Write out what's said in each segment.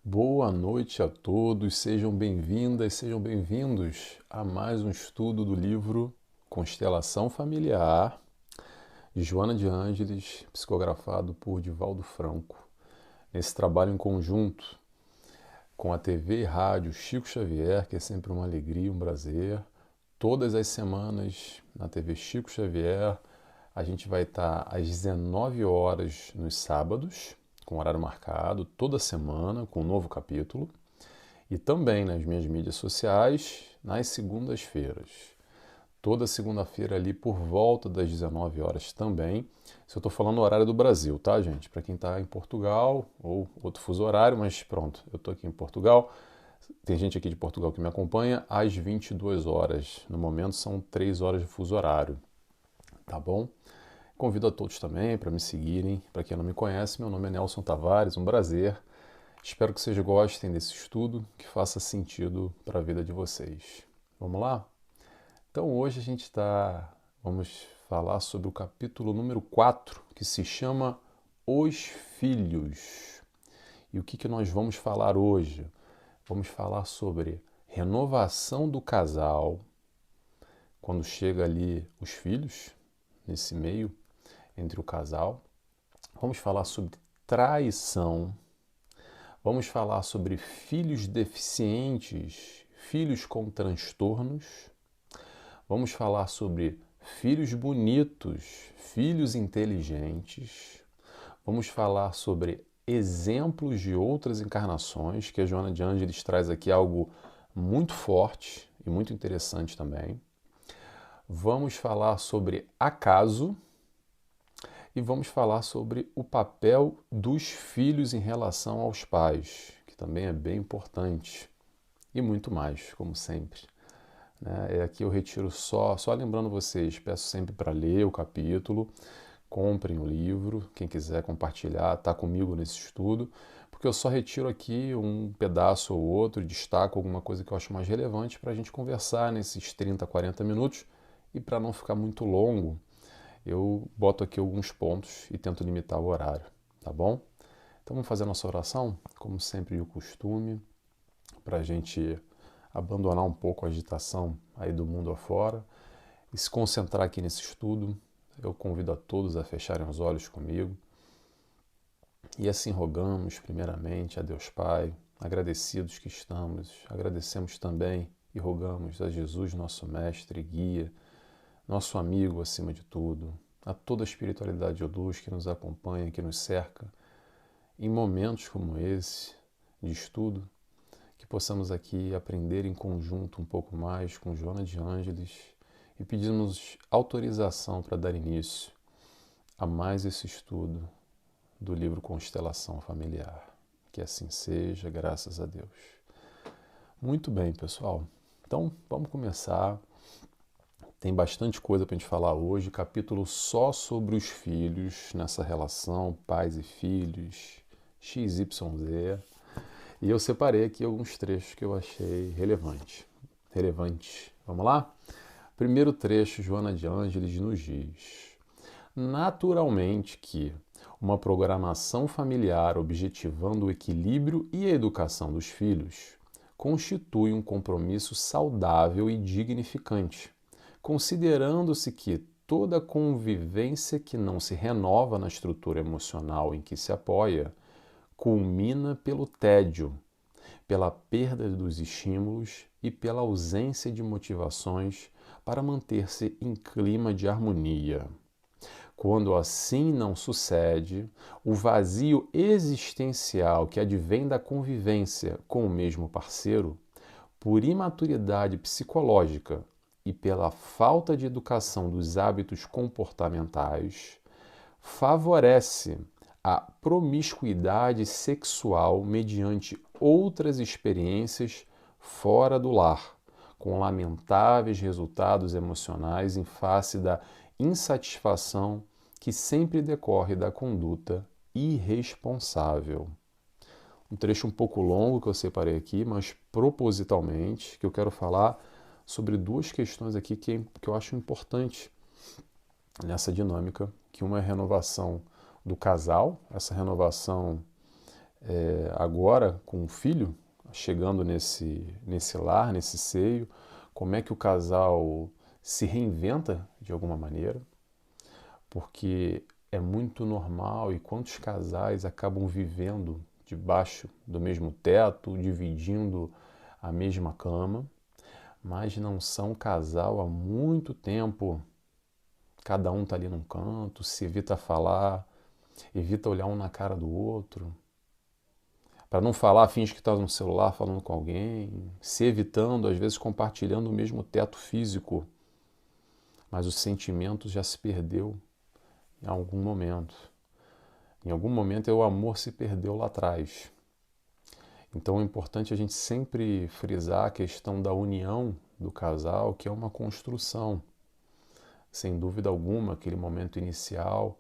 Boa noite a todos, sejam bem-vindas, sejam bem-vindos a mais um estudo do livro Constelação Familiar, de Joana de Ângeles, psicografado por Divaldo Franco. Nesse trabalho em conjunto com a TV e rádio Chico Xavier, que é sempre uma alegria, um prazer. Todas as semanas na TV Chico Xavier, a gente vai estar às 19 horas nos sábados, com horário marcado, toda semana, com um novo capítulo. E também nas minhas mídias sociais, nas segundas-feiras. Toda segunda-feira ali por volta das 19 horas também. Se eu estou falando o horário do Brasil, tá, gente? Para quem está em Portugal ou outro fuso horário, mas pronto, eu estou aqui em Portugal. Tem gente aqui de Portugal que me acompanha às 22 horas. No momento são 3 horas de fuso horário, tá bom? Convido a todos também para me seguirem. Para quem não me conhece, meu nome é Nelson Tavares, um prazer. Espero que vocês gostem desse estudo, que faça sentido para a vida de vocês. Vamos lá? Então hoje vamos falar sobre o capítulo número 4, que se chama Os Filhos. E o que nós vamos falar hoje? Vamos falar sobre renovação do casal, quando chega ali os filhos, nesse meio entre o casal. Vamos falar sobre traição. Vamos falar sobre filhos deficientes, filhos com transtornos. Vamos falar sobre filhos bonitos, filhos inteligentes. Vamos falar sobre exemplos de outras encarnações, que a Joana de Ângeles traz aqui algo muito forte e muito interessante também. Vamos falar sobre acaso e vamos falar sobre o papel dos filhos em relação aos pais, que também é bem importante, e muito mais, como sempre. Aqui eu retiro só lembrando vocês, peço sempre para ler o capítulo, comprem o livro, quem quiser compartilhar, está comigo nesse estudo, porque eu só retiro aqui um pedaço ou outro, destaco alguma coisa que eu acho mais relevante para a gente conversar nesses 30, 40 minutos, e para não ficar muito longo, eu boto aqui alguns pontos e tento limitar o horário, tá bom? Então vamos fazer a nossa oração, como sempre de costume, para a gente abandonar um pouco a agitação aí do mundo afora e se concentrar aqui nesse estudo. Eu convido a todos a fecharem os olhos comigo e assim rogamos primeiramente a Deus Pai, agradecidos que estamos, agradecemos também e rogamos a Jesus, nosso mestre e guia, nosso amigo acima de tudo, a toda a espiritualidade de luz que nos acompanha, que nos cerca, em momentos como esse de estudo, que possamos aqui aprender em conjunto um pouco mais com Joana de Ângeles e pedimos autorização para dar início a mais esse estudo do livro Constelação Familiar. Que assim seja, graças a Deus. Muito bem, pessoal. Então, vamos começar. Tem bastante coisa para a gente falar hoje, capítulo só sobre os filhos, nessa relação pais e filhos, XYZ. E eu separei aqui alguns trechos que eu achei relevantes. Vamos lá? Primeiro trecho, Joana de Ângeles nos diz: naturalmente que uma programação familiar objetivando o equilíbrio e a educação dos filhos constitui um compromisso saudável e dignificante, considerando-se que toda convivência que não se renova na estrutura emocional em que se apoia culmina pelo tédio, pela perda dos estímulos e pela ausência de motivações para manter-se em clima de harmonia. Quando assim não sucede, o vazio existencial que advém da convivência com o mesmo parceiro, por imaturidade psicológica e pela falta de educação dos hábitos comportamentais, favorece a promiscuidade sexual mediante outras experiências fora do lar, com lamentáveis resultados emocionais em face da insatisfação que sempre decorre da conduta irresponsável. Um trecho um pouco longo que eu separei aqui, mas propositalmente, que eu quero falar sobre duas questões aqui que eu acho importante nessa dinâmica, que uma é a renovação do casal, essa renovação agora com o filho chegando nesse lar, nesse seio, como é que o casal se reinventa de alguma maneira, porque é muito normal e quantos casais acabam vivendo debaixo do mesmo teto, dividindo a mesma cama, mas não são casal há muito tempo. Cada um está ali num canto, se evita falar, evita olhar um na cara do outro. Para não falar, finge que está no celular falando com alguém, se evitando, às vezes compartilhando o mesmo teto físico, mas o sentimento já se perdeu em algum momento. Em algum momento o amor se perdeu lá atrás. Então é importante a gente sempre frisar a questão da união do casal, que é uma construção. Sem dúvida alguma, aquele momento inicial,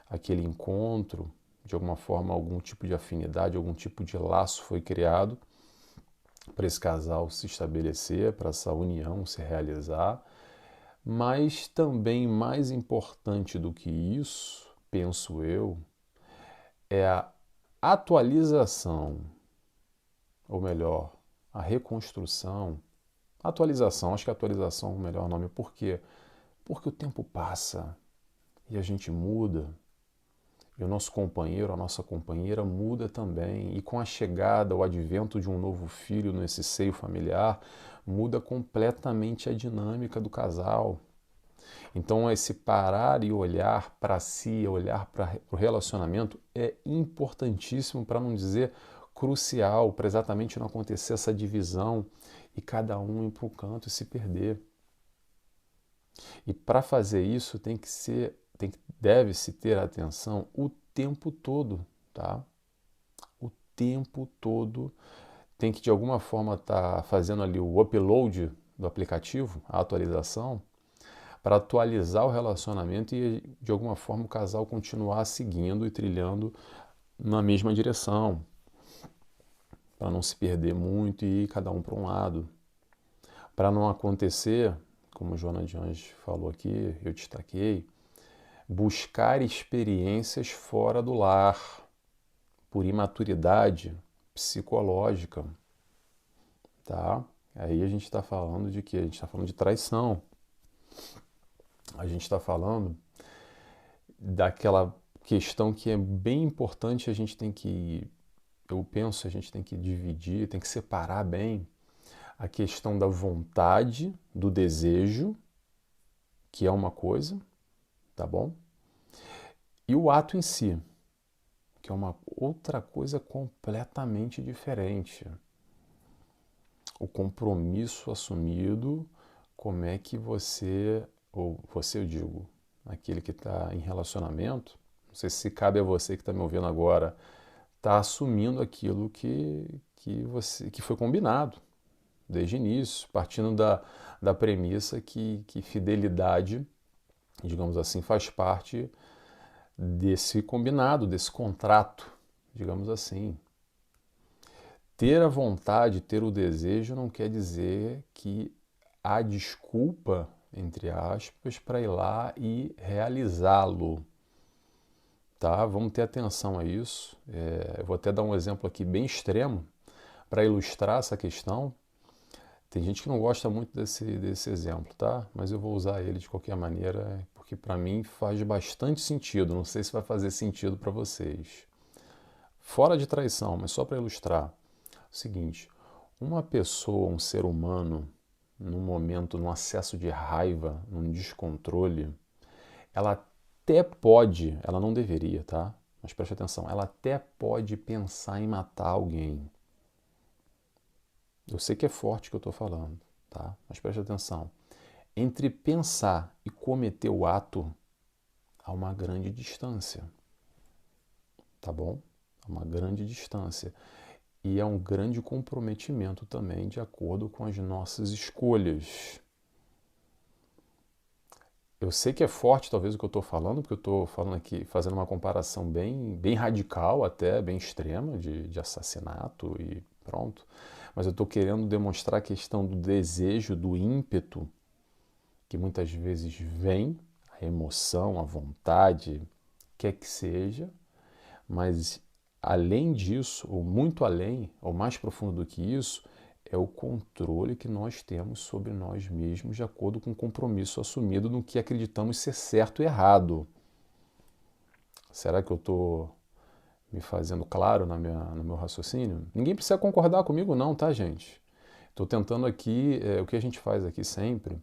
aquele encontro, de alguma forma, algum tipo de afinidade, algum tipo de laço foi criado para esse casal se estabelecer, para essa união se realizar. Mas também mais importante do que isso, penso eu, é a atualização, ou melhor, a reconstrução. Atualização, acho que atualização é o melhor nome. Por quê? Porque o tempo passa e a gente muda. E o nosso companheiro, a nossa companheira muda também. E com a chegada, o advento de um novo filho nesse seio familiar, muda completamente a dinâmica do casal. Então, esse parar e olhar para si, olhar para o relacionamento é importantíssimo, para não dizer crucial, para exatamente não acontecer essa divisão e cada um ir para o canto e se perder. E para fazer isso deve-se ter atenção o tempo todo, tá? O tempo todo tem que de alguma forma estar fazendo ali o upload do aplicativo, a atualização, para atualizar o relacionamento e de alguma forma o casal continuar seguindo e trilhando na mesma direção, para não se perder muito e ir cada um para um lado. Para não acontecer, como Joana de Anjos falou aqui, eu destaquei, buscar experiências fora do lar, por imaturidade psicológica, tá? Aí a gente está falando de quê? A gente está falando de traição. A gente está falando daquela questão que é bem importante, eu penso, a gente tem que dividir, tem que separar bem a questão da vontade, do desejo, que é uma coisa, tá bom? E o ato em si, que é uma outra coisa completamente diferente. O compromisso assumido, como é que ou você eu digo, aquele que está em relacionamento, não sei se cabe a você que está me ouvindo agora, está assumindo aquilo que foi combinado desde o início, partindo da premissa que fidelidade, digamos assim, faz parte desse combinado, desse contrato, digamos assim. Ter a vontade, ter o desejo não quer dizer que há desculpa, entre aspas, para ir lá e realizá-lo. Tá? Vamos ter atenção a isso. Eu vou até dar um exemplo aqui bem extremo para ilustrar essa questão. Tem gente que não gosta muito desse exemplo, tá? Mas eu vou usar ele de qualquer maneira, porque para mim faz bastante sentido. Não sei se vai fazer sentido para vocês. Fora de traição, mas só para ilustrar. O seguinte, uma pessoa, um ser humano, num momento, num acesso de raiva, num descontrole, ela até pode, ela não deveria, tá? Mas preste atenção, ela até pode pensar em matar alguém. Eu sei que é forte o que eu estou falando, tá? Mas preste atenção. Entre pensar e cometer o ato, há uma grande distância, tá bom? Há uma grande distância. E é um grande comprometimento também de acordo com as nossas escolhas. Eu sei que é forte talvez o que eu estou falando, porque eu estou falando aqui, fazendo uma comparação bem radical até, bem extrema de assassinato e pronto. Mas eu estou querendo demonstrar a questão do desejo, do ímpeto, que muitas vezes vem, a emoção, a vontade, quer que seja, mas além disso, ou muito além, ou mais profundo do que isso, é o controle que nós temos sobre nós mesmos de acordo com o compromisso assumido no que acreditamos ser certo e errado. Será que eu estou me fazendo claro no meu raciocínio? Ninguém precisa concordar comigo não, tá, gente? Estou tentando aqui, o que a gente faz aqui sempre,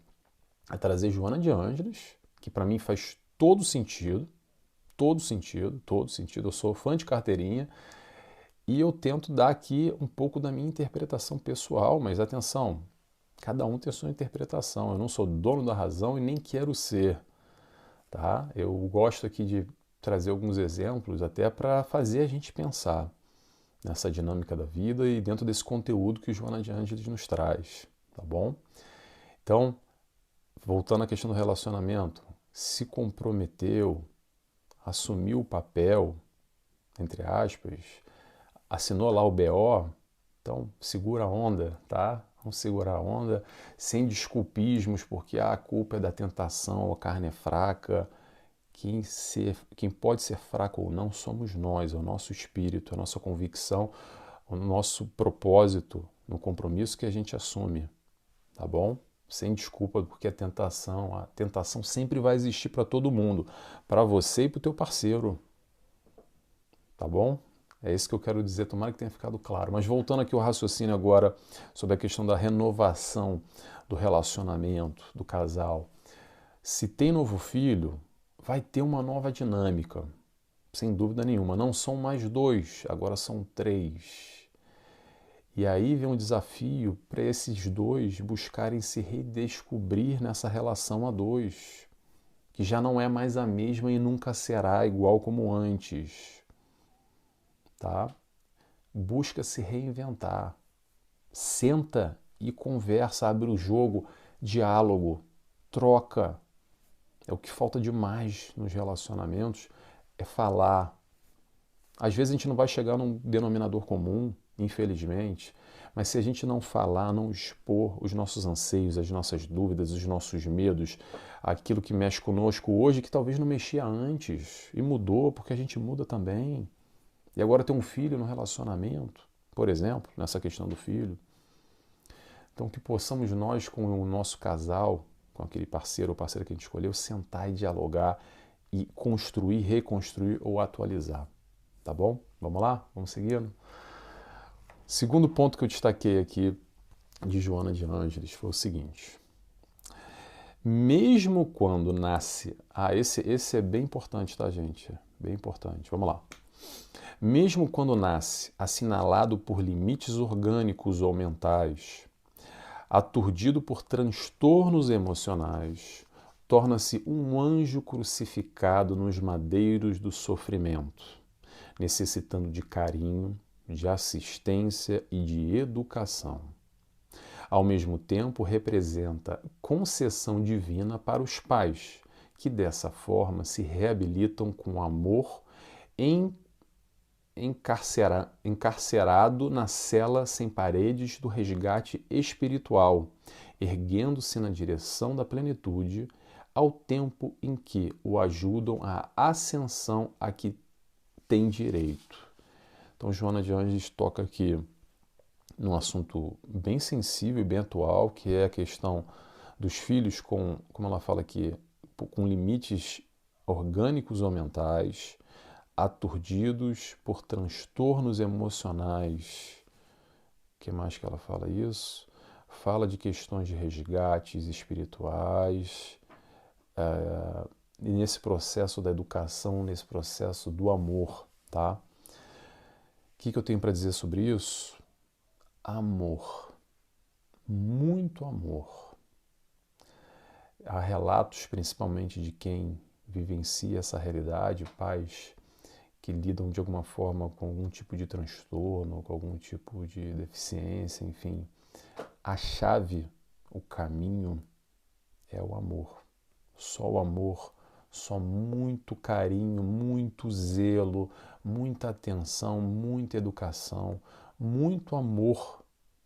é trazer Joana de Ângeles, que para mim faz todo sentido, todo sentido, todo sentido. Eu sou fã de carteirinha e eu tento dar aqui um pouco da minha interpretação pessoal, mas atenção, cada um tem sua interpretação. Eu não sou dono da razão e nem quero ser, tá? Eu gosto aqui de trazer alguns exemplos até para fazer a gente pensar nessa dinâmica da vida e dentro desse conteúdo que o Joana de Ângeles nos traz, tá bom? Então, voltando à questão do relacionamento, se comprometeu, assumiu o papel, entre aspas, assinou lá o BO, então segura a onda, tá? Vamos segurar a onda, sem desculpismos, porque a culpa é da tentação, a carne é fraca. Quem pode ser fraco ou não somos nós, é o nosso espírito, a nossa convicção, o nosso propósito no compromisso que a gente assume, tá bom? Sem desculpa, porque a tentação sempre vai existir para todo mundo, para você e para o teu parceiro, tá bom? É isso que eu quero dizer, tomara que tenha ficado claro. Mas voltando aqui ao raciocínio agora sobre a questão da renovação do relacionamento, do casal. Se tem novo filho, vai ter uma nova dinâmica, sem dúvida nenhuma. Não são mais 2, agora são 3. E aí vem um desafio para esses 2 buscarem se redescobrir nessa relação a 2, que já não é mais a mesma e nunca será igual como antes. Tá? Busca se reinventar. Senta e conversa, abre o jogo, diálogo, troca. É o que falta demais nos relacionamentos, é falar. Às vezes a gente não vai chegar num denominador comum, infelizmente, mas se a gente não falar, não expor os nossos anseios, as nossas dúvidas, os nossos medos, aquilo que mexe conosco hoje, que talvez não mexia antes, e mudou, porque a gente muda também. E agora tem um filho no relacionamento, por exemplo, nessa questão do filho. Então que possamos nós com o nosso casal, com aquele parceiro ou parceira que a gente escolheu, sentar e dialogar e construir, reconstruir ou atualizar. Tá bom? Vamos lá? Vamos seguindo? Segundo ponto que eu destaquei aqui de Joana de Ângeles foi o seguinte. Mesmo quando nasce... esse é bem importante, tá, gente? Bem importante. Vamos lá. Mesmo quando nasce assinalado por limites orgânicos ou mentais, aturdido por transtornos emocionais, torna-se um anjo crucificado nos madeiros do sofrimento, necessitando de carinho, de assistência e de educação. Ao mesmo tempo, representa concessão divina para os pais, que dessa forma se reabilitam com amor encarcerado na cela sem paredes do resgate espiritual, erguendo-se na direção da plenitude, ao tempo em que o ajudam à ascensão a que tem direito. Então, Joana de Ângeles toca aqui num assunto bem sensível e bem atual, que é a questão dos filhos com, como ela fala aqui, com limites orgânicos ou mentais, aturdidos por transtornos emocionais. O que mais que ela fala isso? Fala de questões de resgates espirituais, e nesse processo da educação, nesse processo do amor, tá? O que eu tenho para dizer sobre isso? Amor. Muito amor. Há relatos, principalmente de quem vivencia essa realidade, pais que lidam de alguma forma com algum tipo de transtorno, com algum tipo de deficiência, enfim. A chave, o caminho é o amor. Só o amor, só muito carinho, muito zelo, muita atenção, muita educação, muito amor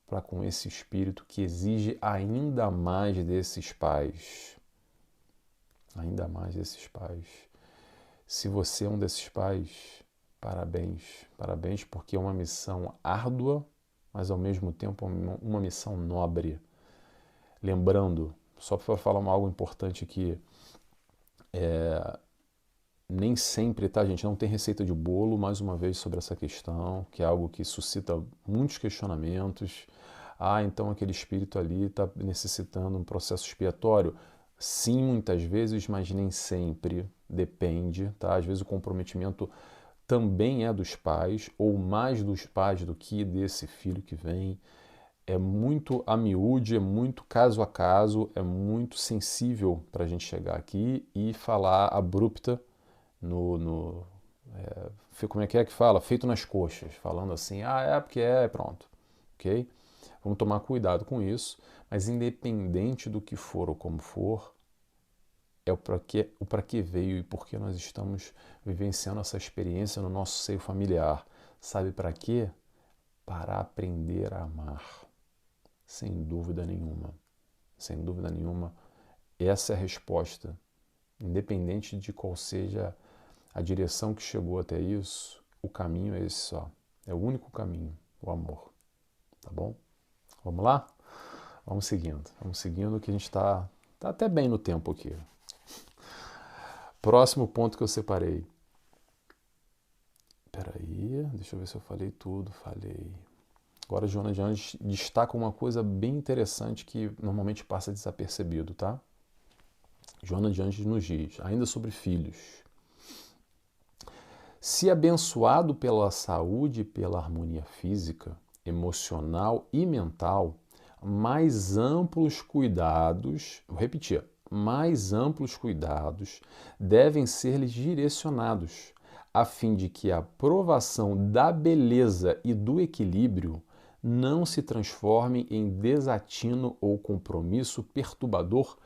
para com esse espírito que exige ainda mais desses pais. Ainda mais desses pais. Se você é um desses pais, Parabéns, parabéns, porque é uma missão árdua, mas ao mesmo tempo uma missão nobre. Lembrando, só para falar algo importante aqui, nem sempre, tá, gente? Não tem receita de bolo, mais uma vez, sobre essa questão, que é algo que suscita muitos questionamentos. Ah, então aquele espírito ali está necessitando um processo expiatório? Sim, muitas vezes, mas nem sempre. Depende, tá? Às vezes o comprometimento também é dos pais, ou mais dos pais do que desse filho que vem. É muito a miúde, é muito caso a caso, é muito sensível para a gente chegar aqui e falar abrupta como é que fala? Feito nas coxas, falando assim, é porque pronto, ok? Vamos tomar cuidado com isso, mas independente do que for ou como for, é o para que veio e por que nós estamos vivenciando essa experiência no nosso seio familiar. Sabe para quê? Para aprender a amar, sem dúvida nenhuma. Sem dúvida nenhuma, essa é a resposta. Independente de qual seja a direção que chegou até isso, o caminho é esse só. É o único caminho, o amor. Tá bom? Vamos lá? Vamos seguindo que a gente está até bem no tempo aqui. Próximo ponto que eu separei. Peraí, deixa eu ver se eu falei tudo. Falei. Agora, Joana de Anjos destaca uma coisa bem interessante que normalmente passa desapercebido, tá? Joana de Anjos nos diz, ainda sobre filhos. Se abençoado pela saúde e pela harmonia física, emocional e mental, mais amplos cuidados, vou repetir, mais amplos cuidados devem ser-lhes direcionados, a fim de que a provação da beleza e do equilíbrio não se transforme em desatino ou compromisso perturbador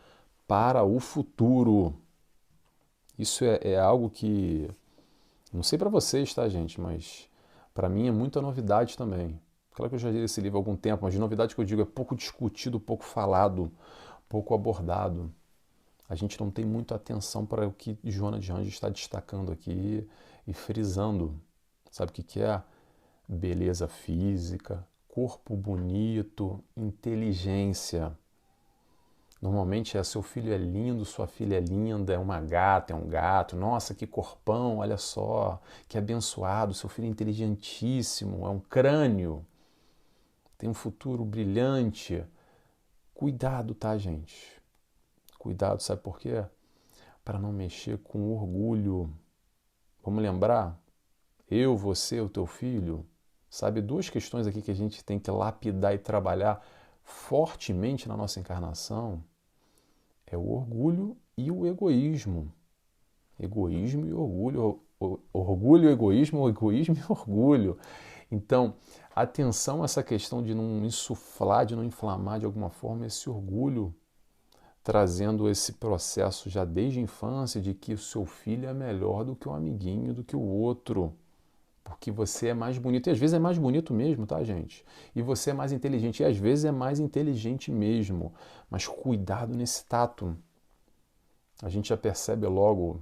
para o futuro. Isso é algo que, não sei para vocês, tá, gente, mas para mim é muita novidade também. Claro que eu já li esse livro há algum tempo, mas de novidade que eu digo é pouco discutido, pouco falado, pouco abordado. A gente não tem muita atenção para o que Joana de Anjos está destacando aqui e frisando. Sabe o que é? Beleza física, corpo bonito, inteligência. Normalmente seu filho é lindo, sua filha é linda, é uma gata, é um gato. Nossa, que corpão, olha só, que abençoado, seu filho é inteligentíssimo, é um crânio, tem um futuro brilhante. Cuidado, tá, gente? Cuidado, sabe por quê? Para não mexer com orgulho. Vamos lembrar? Eu, você, o teu filho. Sabe, duas questões aqui que a gente tem que lapidar e trabalhar fortemente na nossa encarnação é o orgulho e o egoísmo. Egoísmo e orgulho. Orgulho e egoísmo, egoísmo e orgulho. Então, atenção a essa questão de não insuflar, de não inflamar de alguma forma esse orgulho, trazendo esse processo já desde a infância de que o seu filho é melhor do que o amiguinho, do que o outro. Porque você é mais bonito. E às vezes é mais bonito mesmo, tá, gente? E você é mais inteligente. E às vezes é mais inteligente mesmo. Mas cuidado nesse tato. A gente já percebe logo.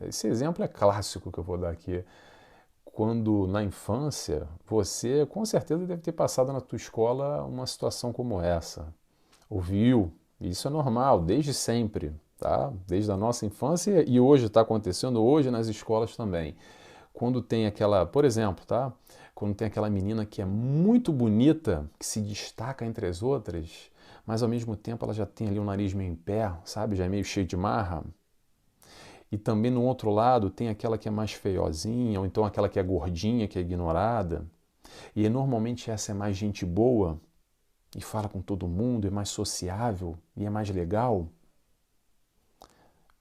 Esse exemplo é clássico que eu vou dar aqui. Quando na infância, você com certeza deve ter passado na tua escola uma situação como essa. Ouviu? Isso é normal, desde sempre, tá? Desde a nossa infância e hoje está acontecendo, hoje nas escolas também. Quando tem aquela, por exemplo, tá? Quando tem aquela menina que é muito bonita, que se destaca entre as outras, mas ao mesmo tempo ela já tem ali o nariz meio em pé, sabe? Já é meio cheio de marra. E também no outro lado tem aquela que é mais feiozinha, ou então aquela que é gordinha, que é ignorada. E normalmente essa é mais gente boa e fala com todo mundo, é mais sociável e é mais legal.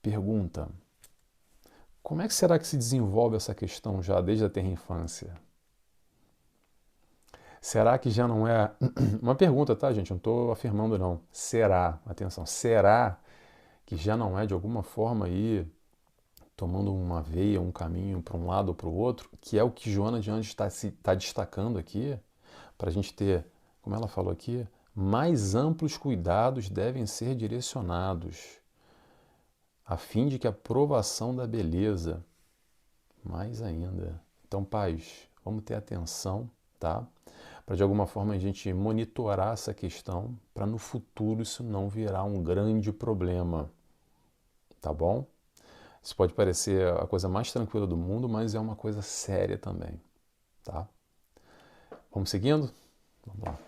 Pergunta: como é que será que se desenvolve essa questão já desde a tenra infância? Será que já não é... Uma pergunta, tá, gente? Não estou afirmando, não. Será, atenção, será que já não é de alguma forma aí tomando uma veia, um caminho para um lado ou para o outro, que é o que Joana de Anjos está destacando aqui, para a gente ter, como ela falou aqui, mais amplos cuidados devem ser direcionados, a fim de que a provação da beleza, mais ainda, Então, pais, vamos ter atenção, tá? Para de alguma forma a gente monitorar essa questão, para no futuro isso não virar um grande problema, tá bom? Isso pode parecer a coisa mais tranquila do mundo, mas é uma coisa séria também, tá? Vamos seguindo? Vamos lá.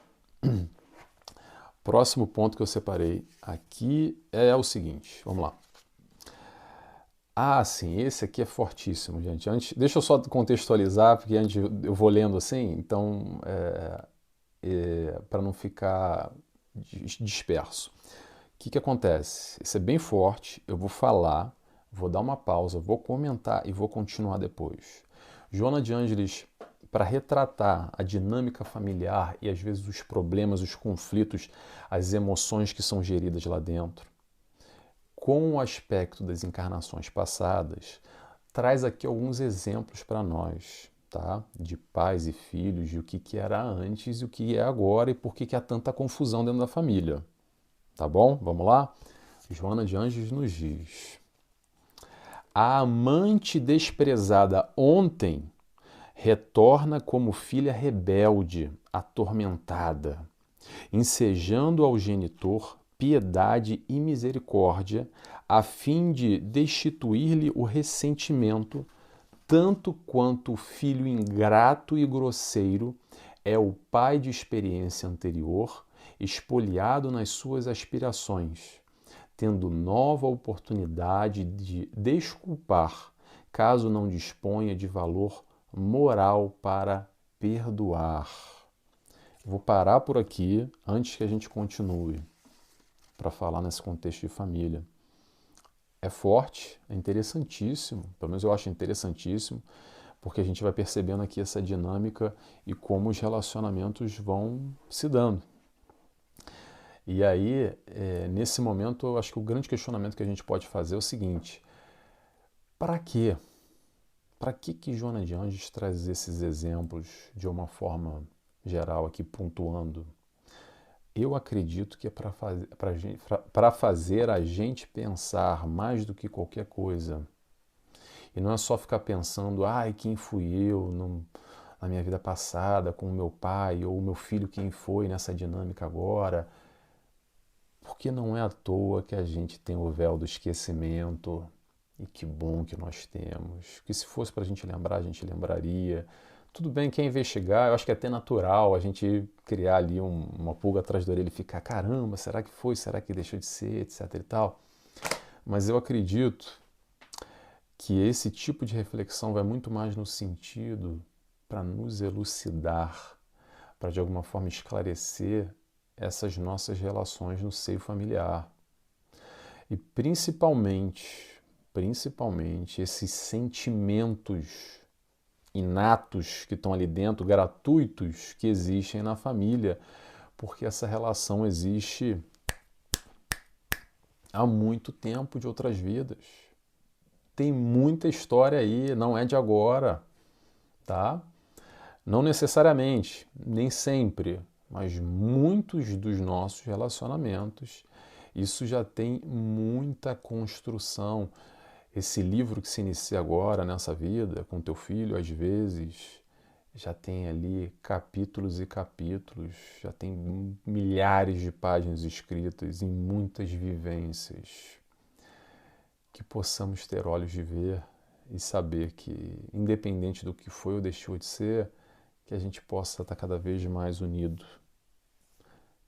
Próximo ponto que eu separei aqui é o seguinte, vamos lá. Ah, sim, esse aqui é fortíssimo, gente. Antes, deixa eu só contextualizar, porque antes eu vou lendo assim, então, para não ficar disperso. O que acontece? Isso é bem forte, eu vou falar, vou dar uma pausa, vou comentar e vou continuar depois. Joana de Ângeles, para retratar a dinâmica familiar e às vezes os problemas, os conflitos, as emoções que são geridas lá dentro, com o aspecto das encarnações passadas, traz aqui alguns exemplos para nós, tá? De pais e filhos, de o que era antes e o que é agora e por que há tanta confusão dentro da família. Tá bom? Vamos lá? Joana de Ângeles nos diz: a amante desprezada ontem retorna como filha rebelde, atormentada, ensejando ao genitor piedade e misericórdia, a fim de destituir-lhe o ressentimento, tanto quanto o filho ingrato e grosseiro é o pai de experiência anterior, espoliado nas suas aspirações, tendo nova oportunidade de desculpar, caso não disponha de valor moral para perdoar. Vou parar por aqui antes que a gente continue para falar nesse contexto de família. É forte, é interessantíssimo, pelo menos eu acho interessantíssimo, porque a gente vai percebendo aqui essa dinâmica e como os relacionamentos vão se dando. E aí, nesse momento, eu acho que o grande questionamento que a gente pode fazer é o seguinte: para quê? Para que Joana de Ângeles traz esses exemplos de uma forma geral aqui, pontuando? Eu acredito que é para fazer a gente pensar mais do que qualquer coisa. E não é só ficar pensando, ai, quem fui eu na minha vida passada com o meu pai, ou o meu filho quem foi nessa dinâmica agora. Porque não é à toa que a gente tem o véu do esquecimento, e que bom que nós temos. Que se fosse para a gente lembrar, a gente lembraria. Tudo bem, quer investigar, eu acho que é até natural a gente criar ali uma pulga atrás da orelha e ficar, caramba, será que foi, será que deixou de ser, etc e tal. Mas eu acredito que esse tipo de reflexão vai muito mais no sentido para nos elucidar, para de alguma forma esclarecer essas nossas relações no seio familiar. E principalmente esses sentimentos inatos que estão ali dentro, gratuitos, que existem na família, porque essa relação existe há muito tempo de outras vidas. Tem muita história aí, não é de agora, tá? Não necessariamente, nem sempre, mas muitos dos nossos relacionamentos, isso já tem muita construção. Esse livro que se inicia agora nessa vida, com teu filho, às vezes, já tem ali capítulos e capítulos, já tem milhares de páginas escritas em muitas vivências. Que possamos ter olhos de ver e saber que, independente do que foi ou deixou de ser, que a gente possa estar cada vez mais unido,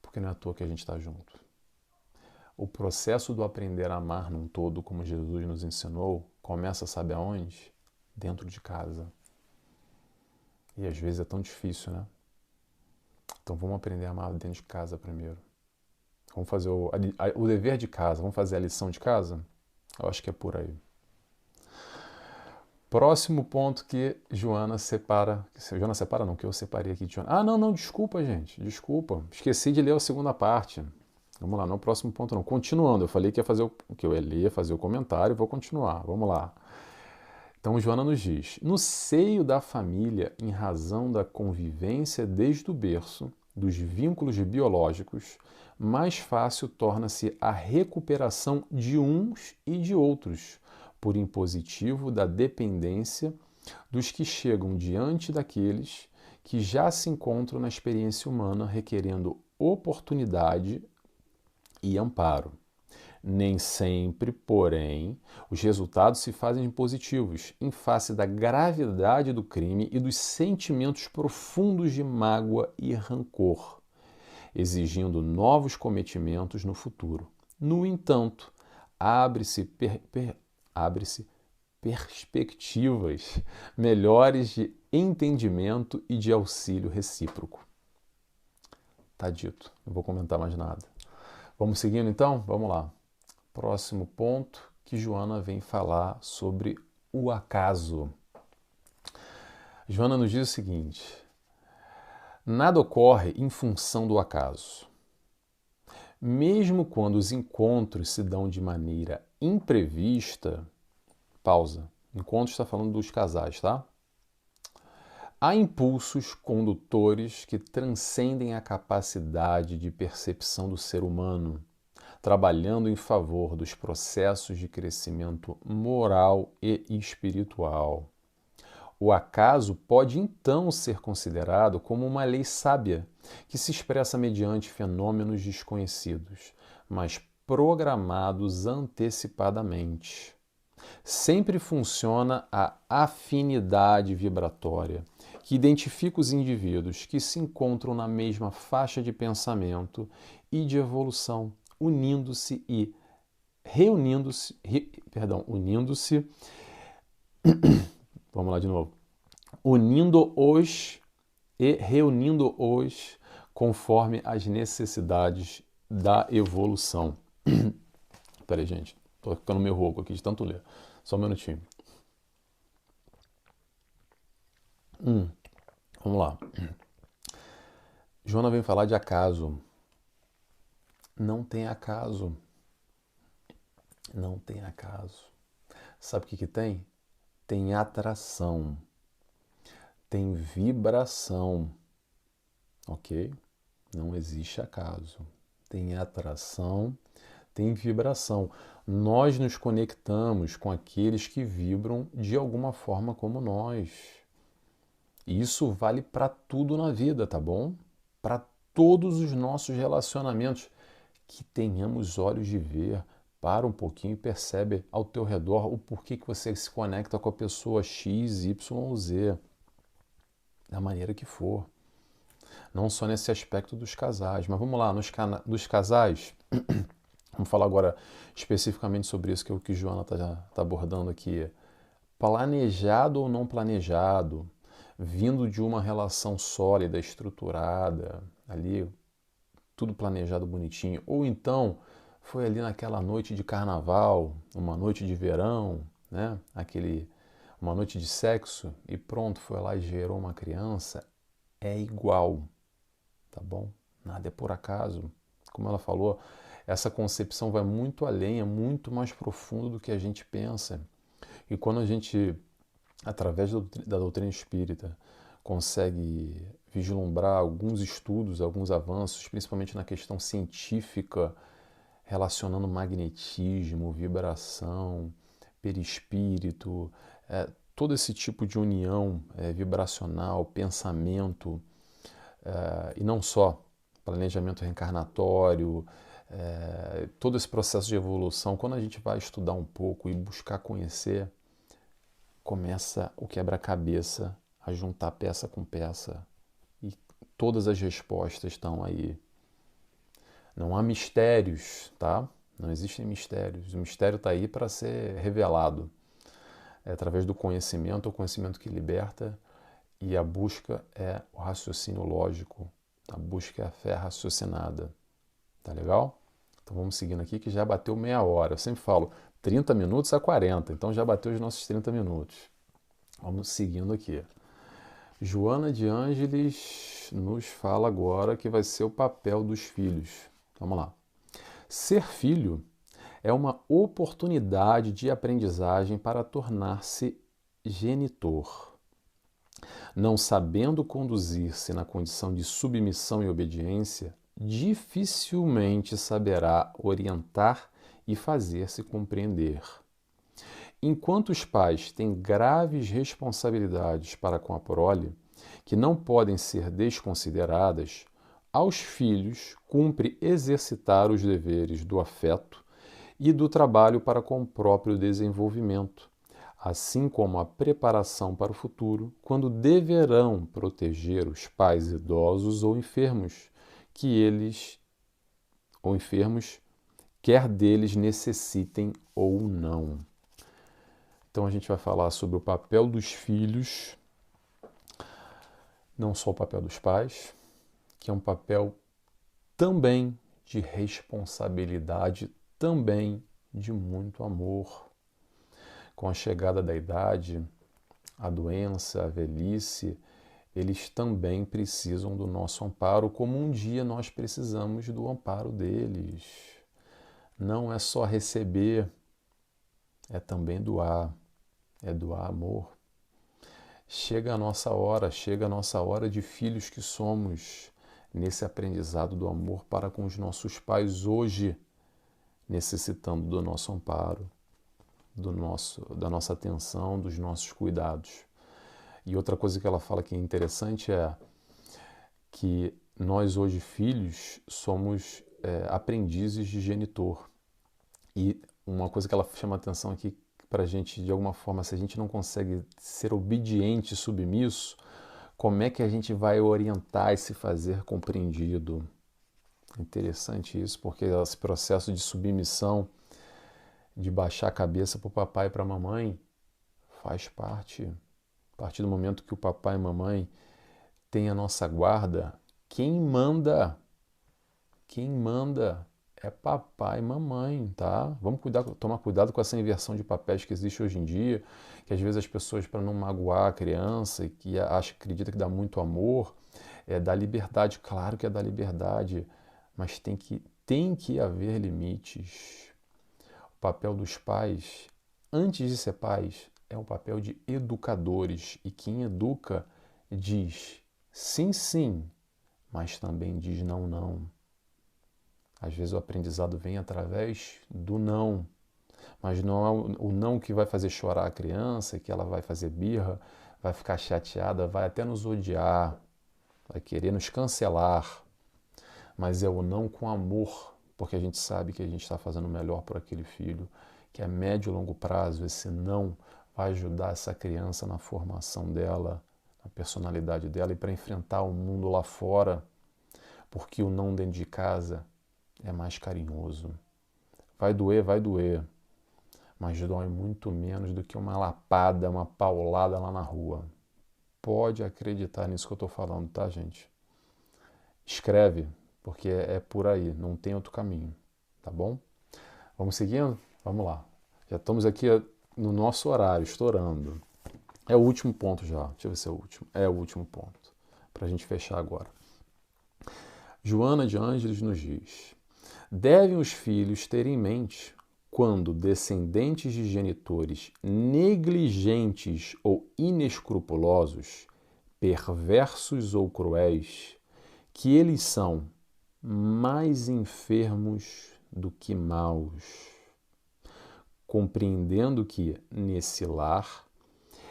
porque não é à toa que a gente está junto. O processo do aprender a amar num todo, como Jesus nos ensinou, começa, sabe aonde? Dentro de casa. E às vezes é tão difícil, né? Então vamos aprender a amar dentro de casa primeiro. Vamos fazer o dever de casa, vamos fazer a lição de casa? Eu acho que é por aí. Próximo ponto que Joana separa. Joana separa não, que eu separei aqui de Joana. Ah, não, desculpa, gente. Desculpa. Esqueci de ler a segunda parte. Vamos lá, não, próximo ponto não. Continuando, eu falei que eu ia ler, fazer o comentário, vou continuar. Vamos lá. Então, Joana nos diz: no seio da família, em razão da convivência desde o berço, dos vínculos biológicos, mais fácil torna-se a recuperação de uns e de outros, por impositivo da dependência dos que chegam diante daqueles que já se encontram na experiência humana, requerendo oportunidade e amparo. Nem sempre, porém, os resultados se fazem positivos, em face da gravidade do crime e dos sentimentos profundos de mágoa e rancor, exigindo novos cometimentos no futuro. No entanto, abre-se perspectivas melhores de entendimento e de auxílio recíproco. Tá dito, não vou comentar mais nada. Vamos seguindo então? Vamos lá. Próximo ponto que Joana vem falar sobre o acaso. Joana nos diz o seguinte: nada ocorre em função do acaso. Mesmo quando os encontros se dão de maneira imprevista, pausa, encontro está falando dos casais, tá? Há impulsos condutores que transcendem a capacidade de percepção do ser humano, trabalhando em favor dos processos de crescimento moral e espiritual. O acaso pode então ser considerado como uma lei sábia, que se expressa mediante fenômenos desconhecidos, mas programados antecipadamente. Sempre funciona a afinidade vibratória, que identifica os indivíduos que se encontram na mesma faixa de pensamento e de evolução, unindo-se e unindo-se, vamos lá de novo, unindo-os e reunindo-os conforme as necessidades da evolução. Peraí, gente, tô ficando meio rouco aqui de tanto ler. Só um minutinho. Vamos lá. Joana vem falar de acaso. Não tem acaso. Não tem acaso. Sabe o que tem? Tem atração. Tem vibração. Ok? Não existe acaso. Tem atração, tem vibração. Nós nos conectamos com aqueles que vibram de alguma forma como nós. Isso vale para tudo na vida, tá bom? Para todos os nossos relacionamentos. Que tenhamos olhos de ver. Para um pouquinho e percebe ao teu redor o porquê que você se conecta com a pessoa X, Y ou Z. Da maneira que for. Não só nesse aspecto dos casais. Mas vamos lá, dos casais, vamos falar agora especificamente sobre isso que é o que Joana está abordando aqui. Planejado ou não planejado, vindo de uma relação sólida, estruturada, ali, tudo planejado bonitinho. Ou então, foi ali naquela noite de carnaval, uma noite de verão, né? Uma noite de sexo e pronto, foi lá e gerou uma criança. É igual, tá bom? Nada é por acaso. Como ela falou, essa concepção vai muito além, é muito mais profundo do que a gente pensa. E quando a gente, através da doutrina espírita, consegue vislumbrar alguns estudos, alguns avanços, principalmente na questão científica, relacionando magnetismo, vibração, perispírito, todo esse tipo de união vibracional, pensamento, e não só planejamento reencarnatório, todo esse processo de evolução, quando a gente vai estudar um pouco e buscar conhecer, começa o quebra-cabeça a juntar peça com peça e todas as respostas estão aí. Não há mistérios, tá? Não existem mistérios. O mistério está aí para ser revelado. É através do conhecimento, o conhecimento que liberta, e a busca é o raciocínio lógico, a busca é a fé raciocinada. Tá legal? Então vamos seguindo aqui que já bateu meia hora. Eu sempre falo 30 minutos a 40, então já bateu os nossos 30 minutos. Vamos seguindo aqui. Joana de Ângeles nos fala agora que vai ser o papel dos filhos. Vamos lá. Ser filho é uma oportunidade de aprendizagem para tornar-se genitor. Não sabendo conduzir-se na condição de submissão e obediência, dificilmente saberá orientar e fazer-se compreender. enquanto os pais têm graves responsabilidades para com a prole, que não podem ser desconsideradas, aos filhos cumpre exercitar os deveres do afeto e do trabalho para com o próprio desenvolvimento, assim como a preparação para o futuro, quando deverão proteger os pais idosos ou enfermos, quer deles necessitem ou não. Então a gente vai falar sobre o papel dos filhos, não só o papel dos pais, que é um papel também de responsabilidade, também de muito amor. Com a chegada da idade, a doença, a velhice, eles também precisam do nosso amparo, como um dia nós precisamos do amparo deles. Não é só receber, é também doar, é doar amor. Chega a nossa hora de filhos que somos, nesse aprendizado do amor para com os nossos pais hoje, necessitando do nosso amparo, da nossa atenção, dos nossos cuidados. E outra coisa que ela fala que é interessante é que nós hoje, filhos, somos aprendizes de genitor. E uma coisa que ela chama a atenção aqui para a gente, de alguma forma, se a gente não consegue ser obediente e submisso, como é que a gente vai orientar e se fazer compreendido? Interessante isso, porque esse processo de submissão, de baixar a cabeça para o papai e para a mamãe, faz parte. A partir do momento que o papai e a mamãe têm a nossa guarda, quem manda é papai e mamãe, tá? Vamos tomar cuidado com essa inversão de papéis que existe hoje em dia, que às vezes as pessoas, para não magoar a criança e que acredita que dá muito amor, dá liberdade. Claro que é da liberdade, mas tem que haver limites. O papel dos pais, antes de ser pais, é um papel de educadores. E quem educa diz sim, sim, mas também diz não, não. Às vezes o aprendizado vem através do não, mas não é o não que vai fazer chorar a criança, que ela vai fazer birra, vai ficar chateada, vai até nos odiar, vai querer nos cancelar, mas é o não com amor, porque a gente sabe que a gente está fazendo o melhor por aquele filho, que a médio e longo prazo esse não vai ajudar essa criança na formação dela, na personalidade dela e para enfrentar o mundo lá fora, porque o não dentro de casa é mais carinhoso. Vai doer, mas dói muito menos do que uma lapada, uma paulada lá na rua. Pode acreditar nisso que eu estou falando, tá, gente? Escreve, porque é por aí, não tem outro caminho, tá bom? Vamos seguindo? Vamos lá. Já estamos aqui no nosso horário, estourando. É o último ponto já, deixa eu ver se é o último. É o último ponto, para a gente fechar agora. Joana de Ângeles nos diz: devem os filhos ter em mente, quando descendentes de genitores negligentes ou inescrupulosos, perversos ou cruéis, que eles são mais enfermos do que maus, compreendendo que, nesse lar,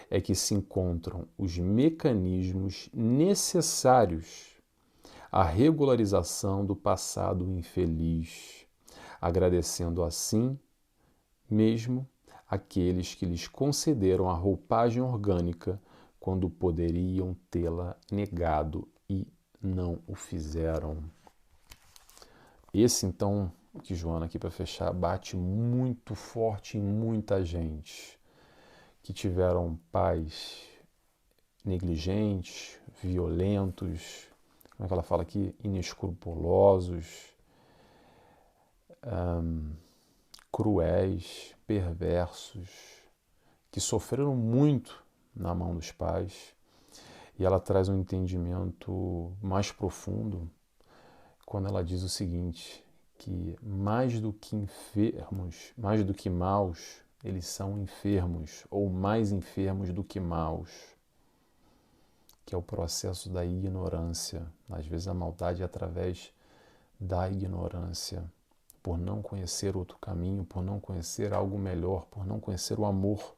é que se encontram os mecanismos necessários à regularização do passado infeliz, agradecendo assim mesmo aqueles que lhes concederam a roupagem orgânica quando poderiam tê-la negado e não o fizeram. Esse, então, que Joana, aqui para fechar, bate muito forte em muita gente que tiveram pais negligentes, violentos, como é que ela fala aqui? Inescrupulosos, cruéis, perversos, que sofreram muito na mão dos pais. E ela traz um entendimento mais profundo quando ela diz o seguinte, que mais do que enfermos, mais do que maus, eles são enfermos, ou mais enfermos do que maus, que é o processo da ignorância. Às vezes a maldade é através da ignorância. por não conhecer outro caminho, por não conhecer algo melhor, por não conhecer o amor,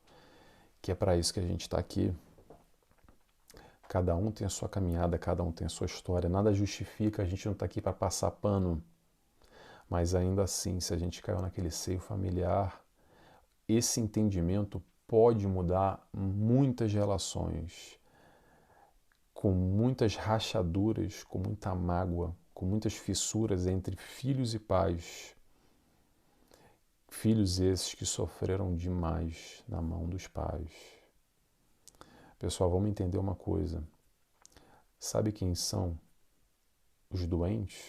que é para isso que a gente está aqui. Cada um tem a sua caminhada, cada um tem a sua história, nada justifica, a gente não está aqui para passar pano, mas ainda assim, se a gente caiu naquele seio familiar, esse entendimento pode mudar muitas relações, com muitas rachaduras, com muita mágoa, com muitas fissuras entre filhos e pais. Filhos esses que sofreram demais na mão dos pais. Pessoal, vamos entender uma coisa. Sabe quem são os doentes?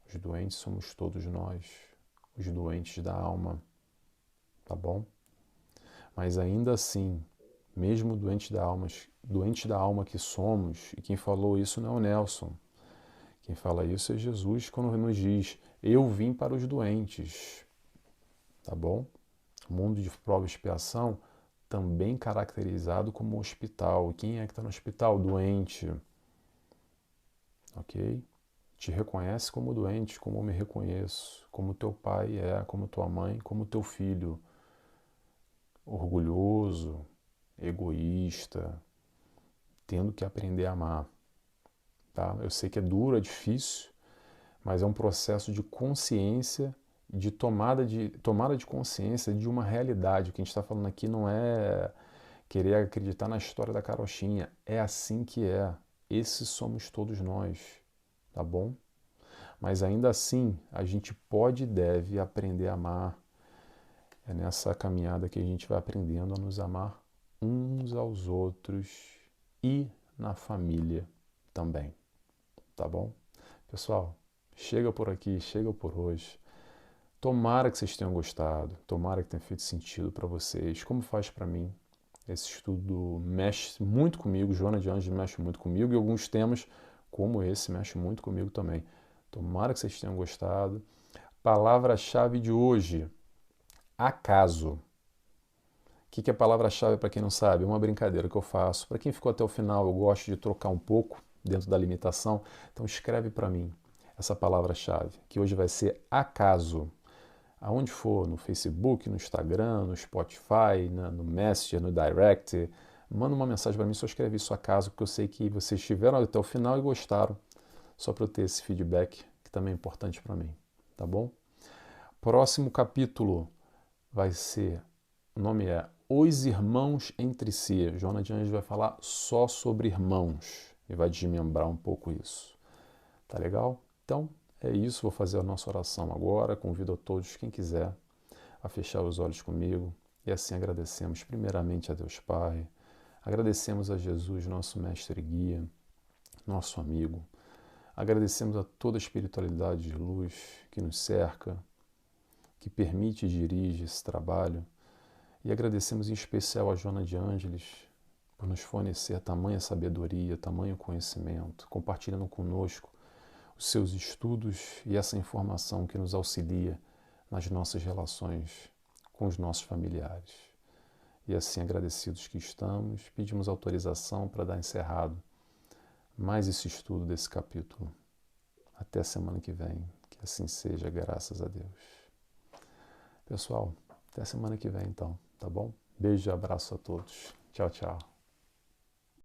Os doentes somos todos nós, os doentes da alma, tá bom? Mas ainda assim, mesmo doentes da alma que somos, e quem falou isso não é o Nelson, quem fala isso é Jesus quando nos diz, eu vim para os doentes, tá bom? O mundo de prova e expiação também caracterizado como hospital. E quem é que está no hospital? Doente, ok? Te reconhece como doente, como eu me reconheço, como teu pai é, como tua mãe, como teu filho, orgulhoso, egoísta, tendo que aprender a amar. Tá? Eu sei que é duro, é difícil, mas é um processo de consciência, de tomada de consciência de uma realidade. O que a gente está falando aqui não é querer acreditar na história da carochinha, é assim que é. Esses somos todos nós, tá bom? Mas ainda assim, a gente pode e deve aprender a amar. É nessa caminhada que a gente vai aprendendo a nos amar uns aos outros e na família também, tá bom? Pessoal, chega por aqui, chega por hoje. Tomara que vocês tenham gostado, tomara que tenha feito sentido para vocês, como faz para mim. Esse estudo mexe muito comigo, Joana de Ângeles mexe muito comigo e alguns temas como esse mexe muito comigo também. Tomara que vocês tenham gostado. Palavra-chave de hoje, acaso. O que é palavra-chave para quem não sabe? É uma brincadeira que eu faço. Para quem ficou até o final, eu gosto de trocar um pouco dentro da limitação. Então escreve para mim essa palavra-chave, que hoje vai ser acaso. Aonde for, no Facebook, no Instagram, no Spotify, no Messenger, no Direct, manda uma mensagem para mim, só escreve isso acaso, porque eu sei que vocês estiveram até o final e gostaram, só para eu ter esse feedback, que também é importante para mim, tá bom? Próximo capítulo vai ser, o nome é Os Irmãos Entre Si. Joana de Anjos vai falar só sobre irmãos e vai desmembrar um pouco isso. Tá legal? Então, é isso. Vou fazer a nossa oração agora. Convido a todos, quem quiser, a fechar os olhos comigo. E assim agradecemos primeiramente a Deus Pai. Agradecemos a Jesus, nosso mestre e guia, nosso amigo. Agradecemos a toda a espiritualidade de luz que nos cerca, que permite e dirige esse trabalho. E agradecemos em especial a Joana de Ângeles por nos fornecer tamanha sabedoria, tamanho conhecimento, compartilhando conosco os seus estudos e essa informação que nos auxilia nas nossas relações com os nossos familiares. E assim, agradecidos que estamos, pedimos autorização para dar encerrado mais esse estudo desse capítulo. Até a semana que vem, que assim seja, graças a Deus. Pessoal, até a semana que vem então, tá bom? Beijo e abraço a todos. Tchau, tchau.